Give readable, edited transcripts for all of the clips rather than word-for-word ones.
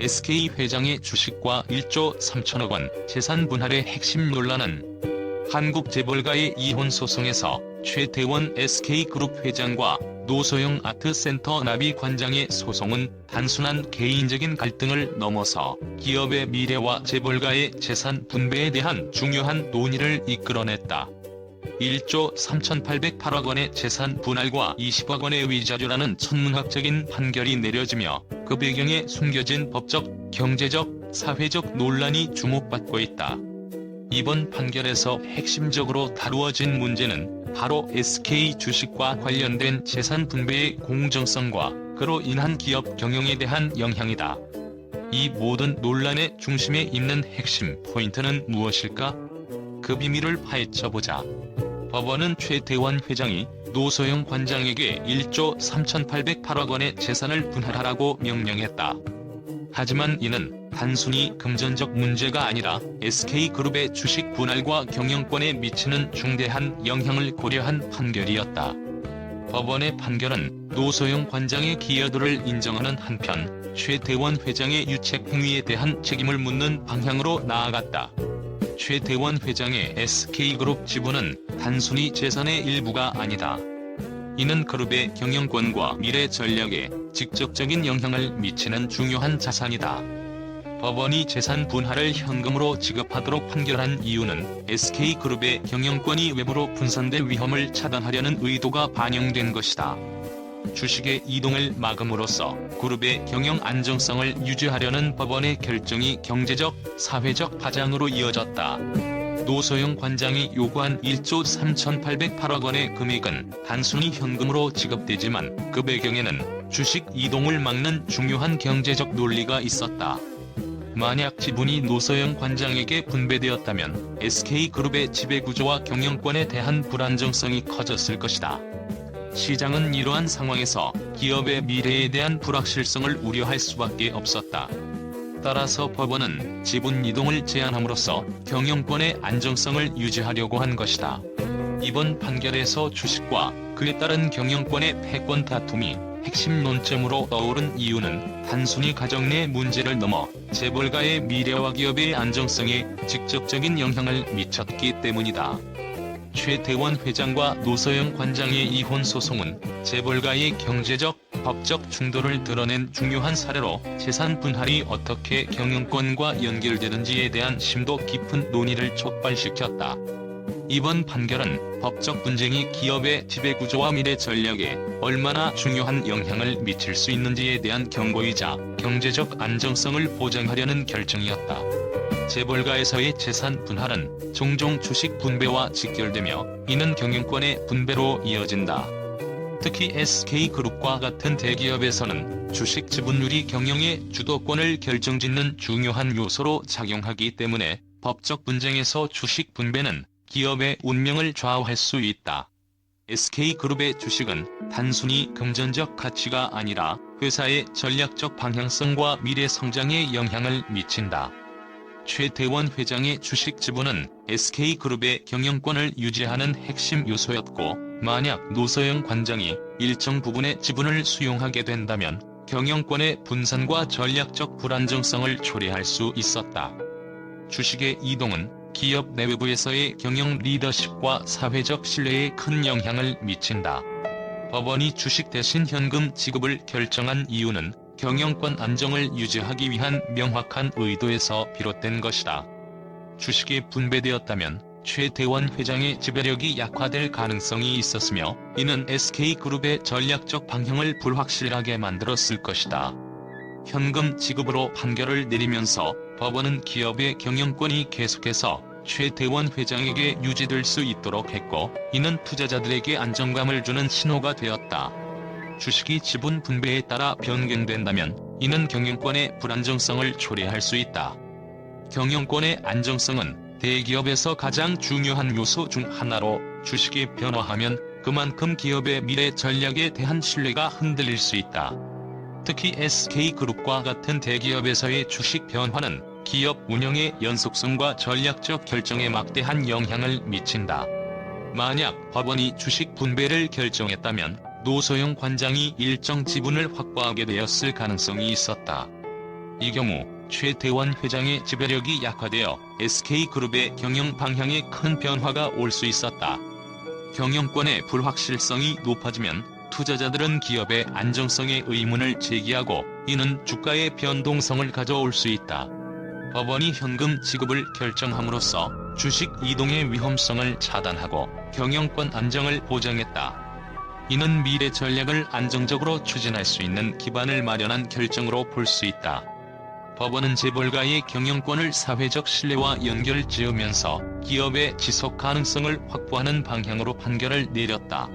SK 회장의 주식과 1조 3천억 원 재산 분할의 핵심 논란은 한국재벌가의 이혼 소송에서 최태원 SK그룹 회장과 노소영 아트센터 나비 관장의 소송은 단순한 개인적인 갈등을 넘어서 기업의 미래와 재벌가의 재산 분배에 대한 중요한 논의를 이끌어냈다. 1조 3,808억 원의 재산 분할과 20억 원의 위자료라는 천문학적인 판결이 내려지며 그 배경에 숨겨진 법적, 경제적, 사회적 논란이 주목받고 있다. 이번 판결에서 핵심적으로 다루어진 문제는 바로 SK 주식과 관련된 재산 분배의 공정성과 그로 인한 기업 경영에 대한 영향이다. 이 모든 논란의 중심에 있는 핵심 포인트는 무엇일까? 그 비밀을 파헤쳐보자. 법원은 최태원 회장이 노소영 관장에게 1조 3,808억 원의 재산을 분할하라고 명령했다. 하지만 이는 단순히 금전적 문제가 아니라 SK그룹의 주식 분할과 경영권에 미치는 중대한 영향을 고려한 판결이었다. 법원의 판결은 노소영 관장의 기여도를 인정하는 한편 최태원 회장의 유책 행위에 대한 책임을 묻는 방향으로 나아갔다. 최태원 회장의 SK그룹 지분은 단순히 재산의 일부가 아니다. 이는 그룹의 경영권과 미래 전략에 직접적인 영향을 미치는 중요한 자산이다. 법원이 재산 분할을 현금으로 지급하도록 판결한 이유는 SK그룹의 경영권이 외부로 분산될 위험을 차단하려는 의도가 반영된 것이다. 주식의 이동을 막음으로써 그룹의 경영 안정성을 유지하려는 법원의 결정이 경제적, 사회적 파장으로 이어졌다. 노소영 관장이 요구한 1조 3,808억 원의 금액은 단순히 현금으로 지급되지만 그 배경에는 주식 이동을 막는 중요한 경제적 논리가 있었다. 만약 지분이 노소영 관장에게 분배되었다면 SK그룹의 지배구조와 경영권에 대한 불안정성이 커졌을 것이다. 시장은 이러한 상황에서 기업의 미래에 대한 불확실성을 우려할 수밖에 없었다. 따라서 법원은 지분 이동을 제한함으로써 경영권의 안정성을 유지하려고 한 것이다. 이번 판결에서 주식과 그에 따른 경영권의 패권 다툼이 핵심 논점으로 떠오른 이유는 단순히 가정 내 문제를 넘어 재벌가의 미래와 기업의 안정성에 직접적인 영향을 미쳤기 때문이다. 최태원 회장과 노소영 관장의 이혼 소송은 재벌가의 경제적, 법적 충돌을 드러낸 중요한 사례로 재산 분할이 어떻게 경영권과 연결되는지에 대한 심도 깊은 논의를 촉발시켰다. 이번 판결은 법적 분쟁이 기업의 지배구조와 미래 전략에 얼마나 중요한 영향을 미칠 수 있는지에 대한 경고이자 경제적 안정성을 보장하려는 결정이었다. 재벌가에서의 재산 분할은 종종 주식 분배와 직결되며 이는 경영권의 분배로 이어진다. 특히 SK그룹과 같은 대기업에서는 주식 지분율이 경영의 주도권을 결정짓는 중요한 요소로 작용하기 때문에 법적 분쟁에서 주식 분배는 기업의 운명을 좌우할 수 있다. SK그룹의 주식은 단순히 금전적 가치가 아니라 회사의 전략적 방향성과 미래 성장에 영향을 미친다. 최태원 회장의 주식 지분은 SK그룹의 경영권을 유지하는 핵심 요소였고, 만약 노소영 관장이 일정 부분의 지분을 수용하게 된다면 경영권의 분산과 전략적 불안정성을 초래할 수 있었다. 주식의 이동은 기업 내외부에서의 경영 리더십과 사회적 신뢰에 큰 영향을 미친다. 법원이 주식 대신 현금 지급을 결정한 이유는 경영권 안정을 유지하기 위한 명확한 의도에서 비롯된 것이다. 주식이 분배되었다면 최태원 회장의 지배력이 약화될 가능성이 있었으며 이는 SK그룹의 전략적 방향을 불확실하게 만들었을 것이다. 현금 지급으로 판결을 내리면서 법원은 기업의 경영권이 계속해서 최태원 회장에게 유지될 수 있도록 했고, 이는 투자자들에게 안정감을 주는 신호가 되었다. 주식이 지분 분배에 따라 변경된다면 이는 경영권의 불안정성을 초래할 수 있다. 경영권의 안정성은 대기업에서 가장 중요한 요소 중 하나로, 주식이 변화하면 그만큼 기업의 미래 전략에 대한 신뢰가 흔들릴 수 있다. 특히 SK그룹과 같은 대기업에서의 주식 변화는 기업 운영의 연속성과 전략적 결정에 막대한 영향을 미친다. 만약 법원이 주식 분배를 결정했다면 노소영 관장이 일정 지분을 확보하게 되었을 가능성이 있었다. 이 경우 최태원 회장의 지배력이 약화되어 SK그룹의 경영 방향에 큰 변화가 올 수 있었다. 경영권의 불확실성이 높아지면 투자자들은 기업의 안정성에 의문을 제기하고 이는 주가의 변동성을 가져올 수 있다. 법원이 현금 지급을 결정함으로써 주식 이동의 위험성을 차단하고 경영권 안정을 보장했다. 이는 미래 전략을 안정적으로 추진할 수 있는 기반을 마련한 결정으로 볼 수 있다. 법원은 재벌가의 경영권을 사회적 신뢰와 연결지으면서 기업의 지속 가능성을 확보하는 방향으로 판결을 내렸다.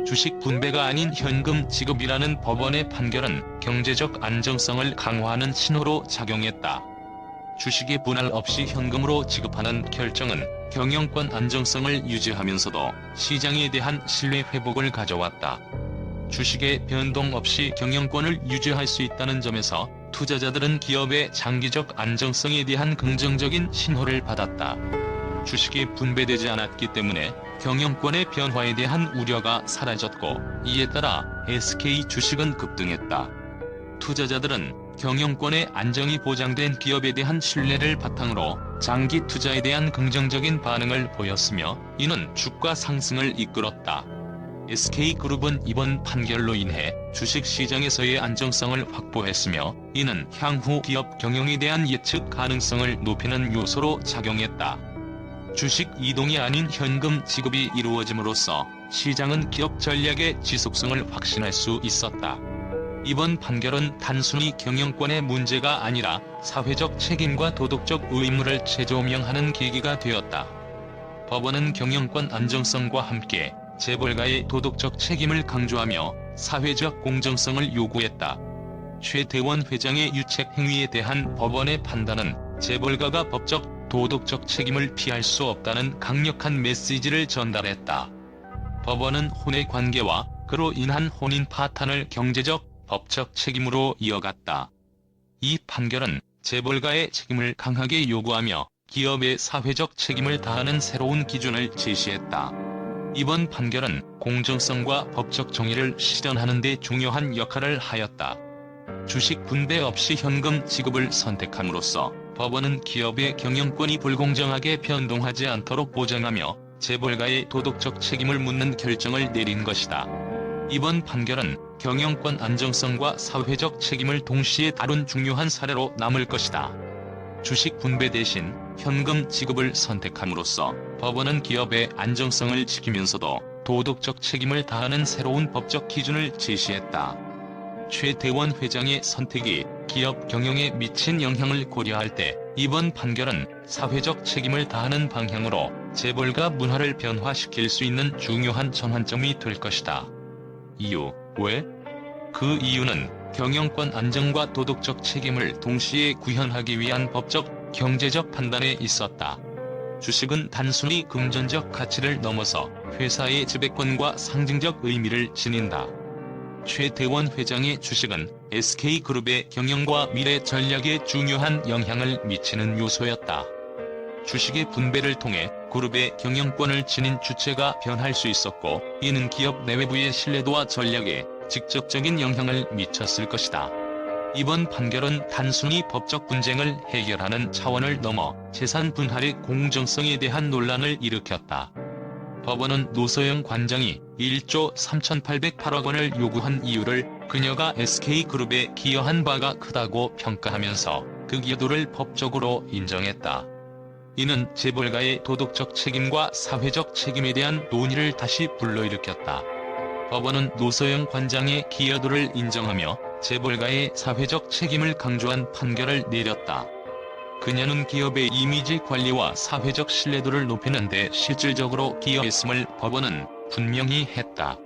주식 분배가 아닌 현금 지급이라는 법원의 판결은 경제적 안정성을 강화하는 신호로 작용했다. 주식의 분할 없이 현금으로 지급하는 결정은 경영권 안정성을 유지하면서도 시장에 대한 신뢰 회복을 가져왔다. 주식의 변동 없이 경영권을 유지할 수 있다는 점에서 투자자들은 기업의 장기적 안정성에 대한 긍정적인 신호를 받았다. 주식이 분배되지 않았기 때문에 경영권의 변화에 대한 우려가 사라졌고 이에 따라 SK 주식은 급등했다. 투자자들은 경영권의 안정이 보장된 기업에 대한 신뢰를 바탕으로 장기 투자에 대한 긍정적인 반응을 보였으며 이는 주가 상승을 이끌었다. SK그룹은 이번 판결로 인해 주식시장에서의 안정성을 확보했으며 이는 향후 기업 경영에 대한 예측 가능성을 높이는 요소로 작용했다. 주식 이동이 아닌 현금 지급이 이루어짐으로써 시장은 기업 전략의 지속성을 확신할 수 있었다. 이번 판결은 단순히 경영권의 문제가 아니라 사회적 책임과 도덕적 의무를 재조명하는 계기가 되었다. 법원은 경영권 안정성과 함께 재벌가의 도덕적 책임을 강조하며 사회적 공정성을 요구했다. 최태원 회장의 유책 행위에 대한 법원의 판단은 재벌가가 법적, 도덕적 책임을 피할 수 없다는 강력한 메시지를 전달했다. 법원은 혼의 관계와 그로 인한 혼인 파탄을 경제적, 법적 책임으로 이어갔다. 이 판결은 재벌가의 책임을 강하게 요구하며 기업의 사회적 책임을 다하는 새로운 기준을 제시했다. 이번 판결은 공정성과 법적 정의를 실현하는 데 중요한 역할을 하였다. 주식 분배 없이 현금 지급을 선택함으로써 법원은 기업의 경영권이 불공정하게 변동하지 않도록 보장하며 재벌가의 도덕적 책임을 묻는 결정을 내린 것이다. 이번 판결은 경영권 안정성과 사회적 책임을 동시에 다룬 중요한 사례로 남을 것이다. 주식 분배 대신 현금 지급을 선택함으로써 법원은 기업의 안정성을 지키면서도 도덕적 책임을 다하는 새로운 법적 기준을 제시했다. 최태원 회장의 선택이 기업 경영에 미친 영향을 고려할 때 이번 판결은 사회적 책임을 다하는 방향으로 재벌가 문화를 변화시킬 수 있는 중요한 전환점이 될 것이다. 이유, 왜? 그 이유는 경영권 안정과 도덕적 책임을 동시에 구현하기 위한 법적, 경제적 판단에 있었다. 주식은 단순히 금전적 가치를 넘어서 회사의 지배권과 상징적 의미를 지닌다. 최태원 회장의 주식은 SK그룹의 경영과 미래 전략에 중요한 영향을 미치는 요소였다. 주식의 분배를 통해 그룹의 경영권을 지닌 주체가 변할 수 있었고 이는 기업 내외부의 신뢰도와 전략에 직접적인 영향을 미쳤을 것이다. 이번 판결은 단순히 법적 분쟁을 해결하는 차원을 넘어 재산 분할의 공정성에 대한 논란을 일으켰다. 법원은 노소영 관장이 1조 3,808억 원을 요구한 이유를 그녀가 SK그룹에 기여한 바가 크다고 평가하면서 그 기여도를 법적으로 인정했다. 이는 재벌가의 도덕적 책임과 사회적 책임에 대한 논의를 다시 불러일으켰다. 법원은 노소영 관장의 기여도를 인정하며 재벌가의 사회적 책임을 강조한 판결을 내렸다. 그녀는 기업의 이미지 관리와 사회적 신뢰도를 높이는 데 실질적으로 기여했음을 법원은 분명히 했다.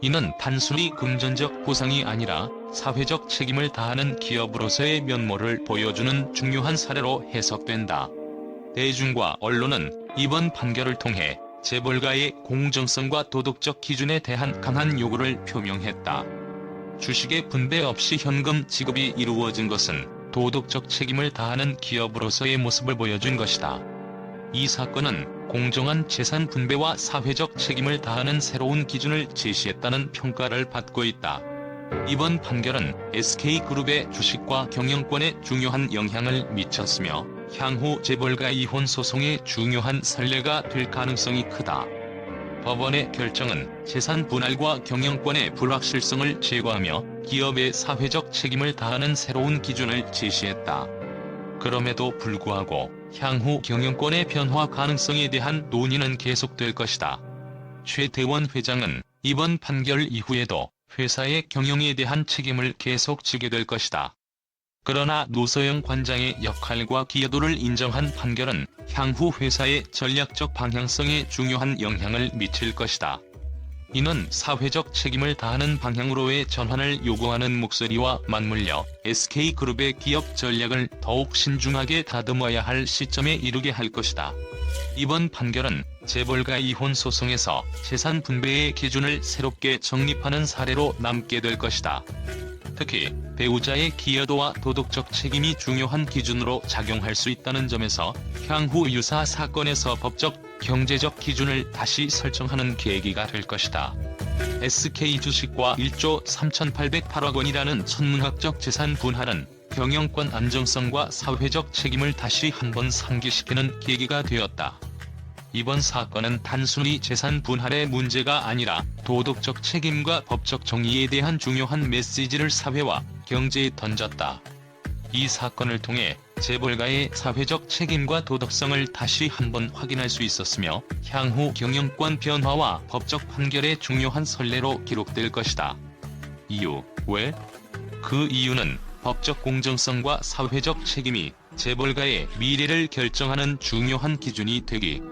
이는 단순히 금전적 보상이 아니라 사회적 책임을 다하는 기업으로서의 면모를 보여주는 중요한 사례로 해석된다. 대중과 언론은 이번 판결을 통해 재벌가의 공정성과 도덕적 기준에 대한 강한 요구를 표명했다. 주식의 분배 없이 현금 지급이 이루어진 것은 도덕적 책임을 다하는 기업으로서의 모습을 보여준 것이다. 이 사건은 공정한 재산 분배와 사회적 책임을 다하는 새로운 기준을 제시했다는 평가를 받고 있다. 이번 판결은 SK그룹의 주식과 경영권에 중요한 영향을 미쳤으며 향후 재벌가 이혼 소송의 중요한 선례가 될 가능성이 크다. 법원의 결정은 재산 분할과 경영권의 불확실성을 제거하며 기업의 사회적 책임을 다하는 새로운 기준을 제시했다. 그럼에도 불구하고 향후 경영권의 변화 가능성에 대한 논의는 계속될 것이다. 최대원 회장은 이번 판결 이후에도 회사의 경영에 대한 책임을 계속 지게 될 것이다. 그러나 노소영 관장의 역할과 기여도를 인정한 판결은 향후 회사의 전략적 방향성에 중요한 영향을 미칠 것이다. 이는 사회적 책임을 다하는 방향으로의 전환을 요구하는 목소리와 맞물려 SK그룹의 기업 전략을 더욱 신중하게 다듬어야 할 시점에 이르게 할 것이다. 이번 판결은 재벌가 이혼 소송에서 재산 분배의 기준을 새롭게 정립하는 사례로 남게 될 것이다. 특히 배우자의 기여도와 도덕적 책임이 중요한 기준으로 작용할 수 있다는 점에서 향후 유사 사건에서 법적, 경제적 기준을 다시 설정하는 계기가 될 것이다. SK 주식과 1조 3,808억 원이라는 천문학적 재산 분할은 경영권 안정성과 사회적 책임을 다시 한번 상기시키는 계기가 되었다. 이번 사건은 단순히 재산 분할의 문제가 아니라 도덕적 책임과 법적 정의에 대한 중요한 메시지를 사회와 경제에 던졌다. 이 사건을 통해 재벌가의 사회적 책임과 도덕성을 다시 한번 확인할 수 있었으며 향후 경영권 변화와 법적 판결의 중요한 선례로 기록될 것이다. 이유, 왜? 그 이유는 법적 공정성과 사회적 책임이 재벌가의 미래를 결정하는 중요한 기준이 되기.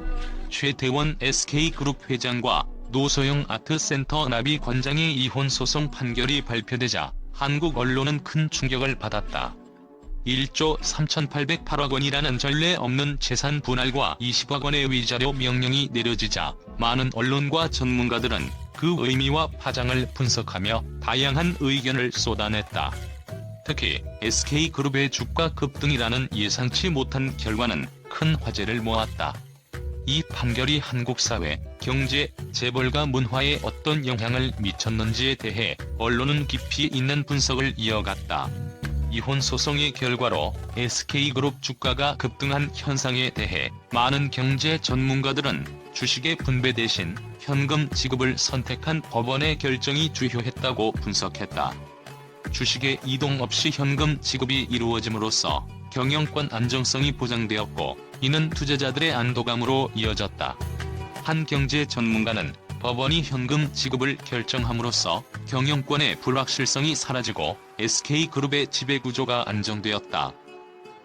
최대원 SK그룹 회장과 노소영 아트센터 나비 관장의 이혼 소송 판결이 발표되자 한국 언론은 큰 충격을 받았다. 1조 3,808억 원이라는 전례 없는 재산 분할과 20억 원의 위자료 명령이 내려지자 많은 언론과 전문가들은 그 의미와 파장을 분석하며 다양한 의견을 쏟아냈다. 특히 SK그룹의 주가 급등이라는 예상치 못한 결과는 큰 화제를 모았다. 이 판결이 한국 사회, 경제, 재벌가 문화에 어떤 영향을 미쳤는지에 대해 언론은 깊이 있는 분석을 이어갔다. 이혼 소송의 결과로 SK그룹 주가가 급등한 현상에 대해 많은 경제 전문가들은 주식의 분배 대신 현금 지급을 선택한 법원의 결정이 주요했다고 분석했다. 주식의 이동 없이 현금 지급이 이루어짐으로써 경영권 안정성이 보장되었고 이는 투자자들의 안도감으로 이어졌다. 한 경제 전문가는 법원이 현금 지급을 결정함으로써 경영권의 불확실성이 사라지고 SK그룹의 지배구조가 안정되었다.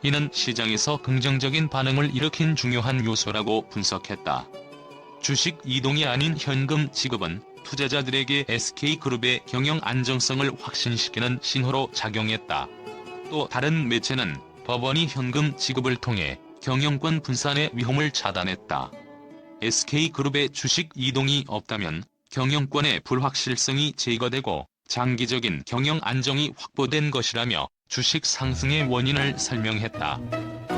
이는 시장에서 긍정적인 반응을 일으킨 중요한 요소라고 분석했다. 주식 이동이 아닌 현금 지급은 투자자들에게 SK그룹의 경영 안정성을 확신시키는 신호로 작용했다. 또 다른 매체는 법원이 현금 지급을 통해 경영권 분산의 위험을 차단했다. SK그룹의 주식 이동이 없다면 경영권의 불확실성이 제거되고 장기적인 경영 안정이 확보된 것이라며 주식 상승의 원인을 설명했다.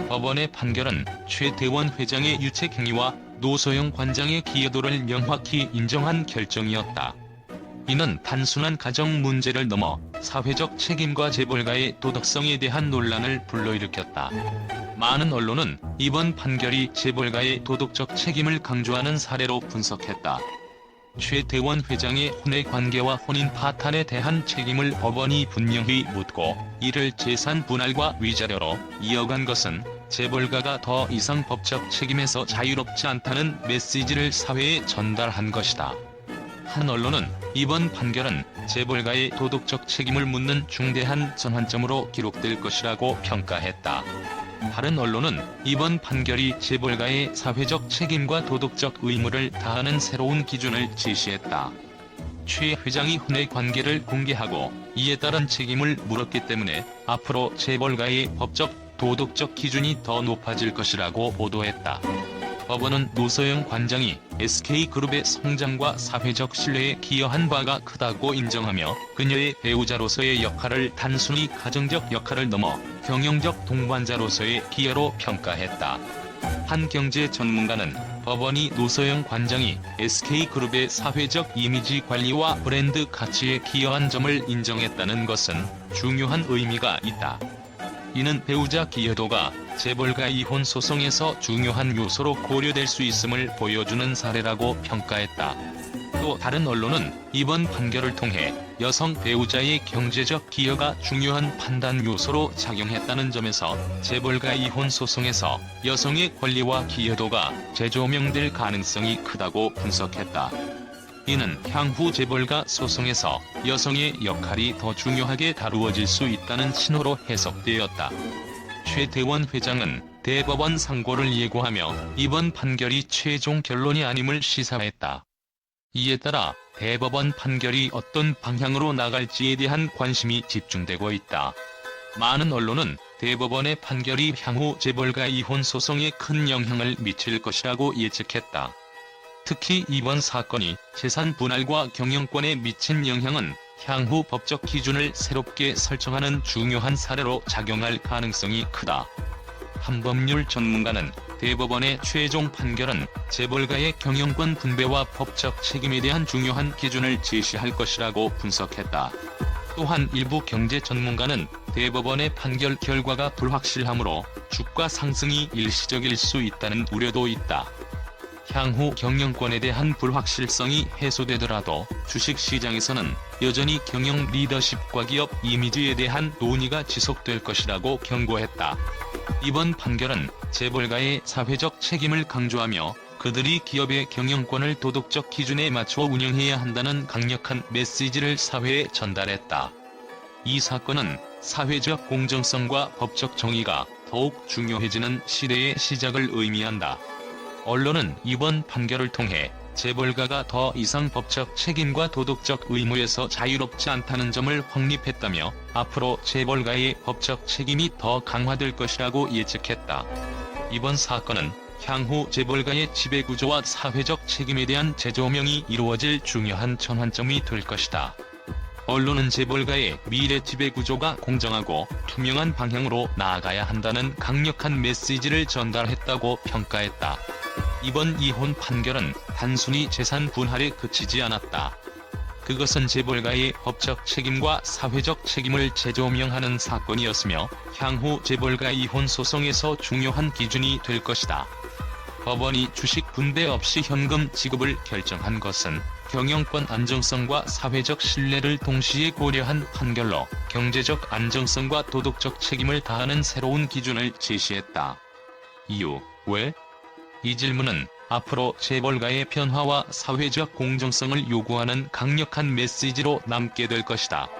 법원의 판결은 최대원 회장의 유책 행위와 노소영 관장의 기여도를 명확히 인정한 결정이었다. 이는 단순한 가정 문제를 넘어 사회적 책임과 재벌가의 도덕성에 대한 논란을 불러일으켰다. 많은 언론은 이번 판결이 재벌가의 도덕적 책임을 강조하는 사례로 분석했다. 최대원 회장의 혼외 관계와 혼인 파탄에 대한 책임을 법원이 분명히 묻고 이를 재산 분할과 위자료로 이어간 것은 재벌가가 더 이상 법적 책임에서 자유롭지 않다는 메시지를 사회에 전달한 것이다. 한 언론은 이번 판결은 재벌가의 도덕적 책임을 묻는 중대한 전환점으로 기록될 것이라고 평가했다. 다른 언론은 이번 판결이 재벌가의 사회적 책임과 도덕적 의무를 다하는 새로운 기준을 제시했다. 최 회장이 혼외 관계를 공개하고 이에 따른 책임을 물었기 때문에 앞으로 재벌가의 법적, 도덕적 기준이 더 높아질 것이라고 보도했다. 법원은 노소영 관장이 SK그룹의 성장과 사회적 신뢰에 기여한 바가 크다고 인정하며 그녀의 배우자로서의 역할을 단순히 가정적 역할을 넘어 경영적 동반자로서의 기여로 평가했다. 한 경제 전문가는 법원이 노소영 관장이 SK그룹의 사회적 이미지 관리와 브랜드 가치에 기여한 점을 인정했다는 것은 중요한 의미가 있다. 이는 배우자 기여도가 재벌가 이혼 소송에서 중요한 요소로 고려될 수 있음을 보여주는 사례라고 평가했다. 또 다른 언론은 이번 판결을 통해 여성 배우자의 경제적 기여가 중요한 판단 요소로 작용했다는 점에서 재벌가 이혼 소송에서 여성의 권리와 기여도가 재조명될 가능성이 크다고 분석했다. 이는 향후 재벌가 소송에서 여성의 역할이 더 중요하게 다루어질 수 있다는 신호로 해석되었다. 최태원 회장은 대법원 상고를 예고하며 이번 판결이 최종 결론이 아님을 시사했다. 이에 따라 대법원 판결이 어떤 방향으로 나갈지에 대한 관심이 집중되고 있다. 많은 언론은 대법원의 판결이 향후 재벌가 이혼 소송에 큰 영향을 미칠 것이라고 예측했다. 특히 이번 사건이 재산 분할과 경영권에 미친 영향은 향후 법적 기준을 새롭게 설정하는 중요한 사례로 작용할 가능성이 크다. 한 법률 전문가는 대법원의 최종 판결은 재벌가의 경영권 분배와 법적 책임에 대한 중요한 기준을 제시할 것이라고 분석했다. 또한 일부 경제 전문가는 대법원의 판결 결과가 불확실하므로 주가 상승이 일시적일 수 있다는 우려도 있다. 향후 경영권에 대한 불확실성이 해소되더라도 주식시장에서는 여전히 경영 리더십과 기업 이미지에 대한 논의가 지속될 것이라고 경고했다. 이번 판결은 재벌가의 사회적 책임을 강조하며 그들이 기업의 경영권을 도덕적 기준에 맞춰 운영해야 한다는 강력한 메시지를 사회에 전달했다. 이 사건은 사회적 공정성과 법적 정의가 더욱 중요해지는 시대의 시작을 의미한다. 언론은 이번 판결을 통해 재벌가가 더 이상 법적 책임과 도덕적 의무에서 자유롭지 않다는 점을 확립했다며 앞으로 재벌가의 법적 책임이 더 강화될 것이라고 예측했다. 이번 사건은 향후 재벌가의 지배구조와 사회적 책임에 대한 재조명이 이루어질 중요한 전환점이 될 것이다. 언론은 재벌가의 미래 지배구조가 공정하고 투명한 방향으로 나아가야 한다는 강력한 메시지를 전달했다고 평가했다. 이번 이혼 판결은 단순히 재산 분할에 그치지 않았다. 그것은 재벌가의 법적 책임과 사회적 책임을 재조명하는 사건이었으며 향후 재벌가 이혼 소송에서 중요한 기준이 될 것이다. 법원이 주식 분배 없이 현금 지급을 결정한 것은 경영권 안정성과 사회적 신뢰를 동시에 고려한 판결로 경제적 안정성과 도덕적 책임을 다하는 새로운 기준을 제시했다. 이유, 왜? 이 질문은 앞으로 재벌가의 변화와 사회적 공정성을 요구하는 강력한 메시지로 남게 될 것이다.